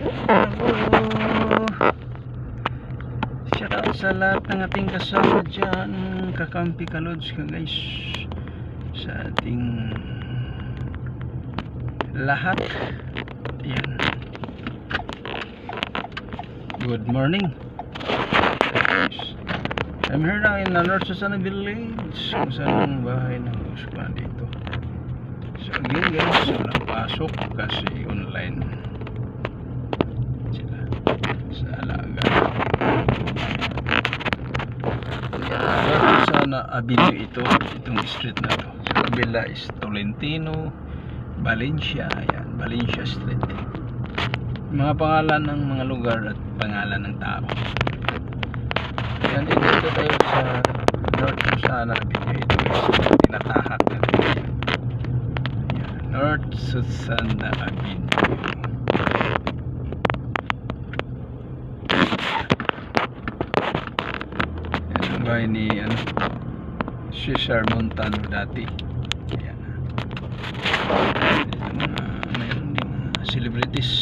Hello. Shout out sa lahat ng ating kasama dyan, kakampi kalods ka guys, sa ating lahat. Yan. Good morning. I'm here now in North Susana Village, kung saan ang bahay ng Usman dito. So again guys, walang pasok kasi online sila sa alaga. North Susana Avenue itong street na to. Sa kabila is Tolentino, Valencia. Ayan, Valencia Street. Mga pangalan ng mga lugar at pangalan ng tao. Yan, dito tayo sa North Susana Avenue. Ito is tinatahak na North Susana Avenue. Yan ang bahay ni Cesar Montano dati. Yan. Mayroon din mga celebrities.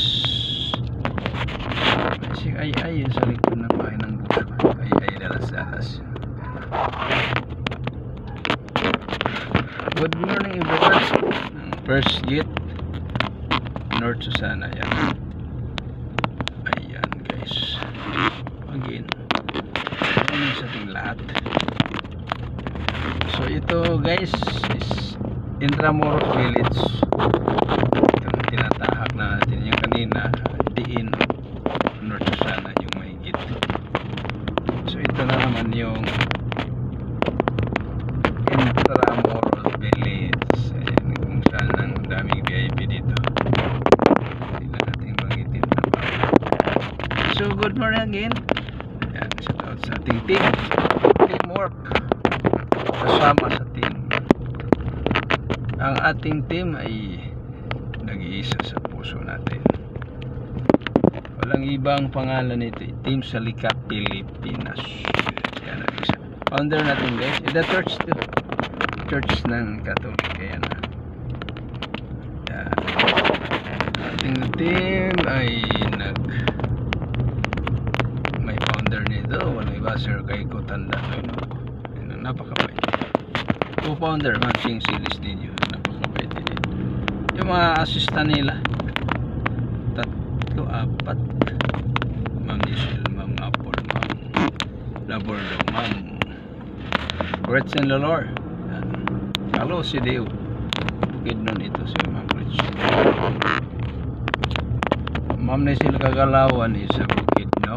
Si Ay sa likod ng bahay ng Buso. Ay de las Alas. Good morning everyone. First gate North Susana. Yan. Ayan guys. Again, ano sa ating lahat. So ito guys is Intramuros Village. Itong tinatahak na natin yung kanina, diin North Susana yung may gate. So ito na naman yung Intramuros Village. Ayan, kung saan ang daming VIP dito. Hindi na natin magitin na pa. So good morning again. Ayan, shout out sa ating teamwork. Kasama sa team. Ang ating team ay nag-iisa sa puso natin. Walang ibang pangalan nito. Team Salika Pilipinas. Yan ang isa. Founder natin guys. The church to. Church ng Catholic. Yan. Yan. Ating team ay may founder nito. Walang iba, Sir Kaiko Tanda. Napakabait. Co-founder Mansing Series ninyo. Napakabait din. Yung mga assistant nila 3, 4. Ma'am Michelle, Ma'am Apple, Ma'am Labordo, Ma'am Gretchen Lolor. Hello si Deo. Bukid nun ito si Ma'am Gretchen. Ma'am Nisil Kagalawan is sa Bukid no.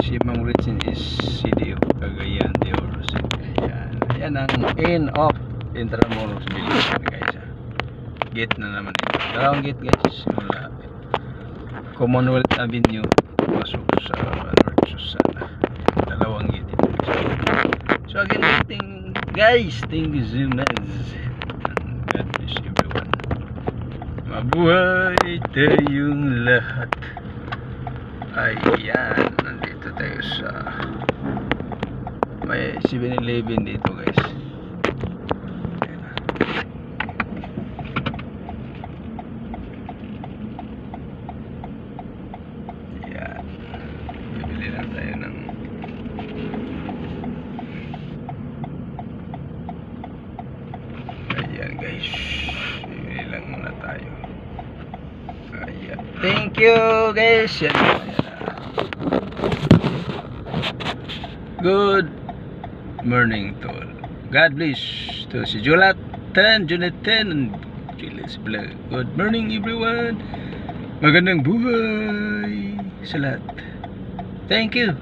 Si Ma'am Gretchen is si Deo Cagayan de Oro. Yan ang end of Intramuros Village guys. Gate na naman ito. Dalawang gate guys. Mula Commonwealth Avenue pasok sa North Susana. Dalawang gate ito. So again, thank you so much. God bless everyone. Mabuhay tayong lahat. Ayan, nandito tayo sa may 7-Eleven dito guys. Ayan. Bibili lang tayo ng ayan guys. Bibili lang muna tayo. Ayan. Thank you guys. Ayan. Good morning to all. God bless to si Jonathan and Julius Vlog. Good morning everyone. Magandang buhay sa lahat. Thank you.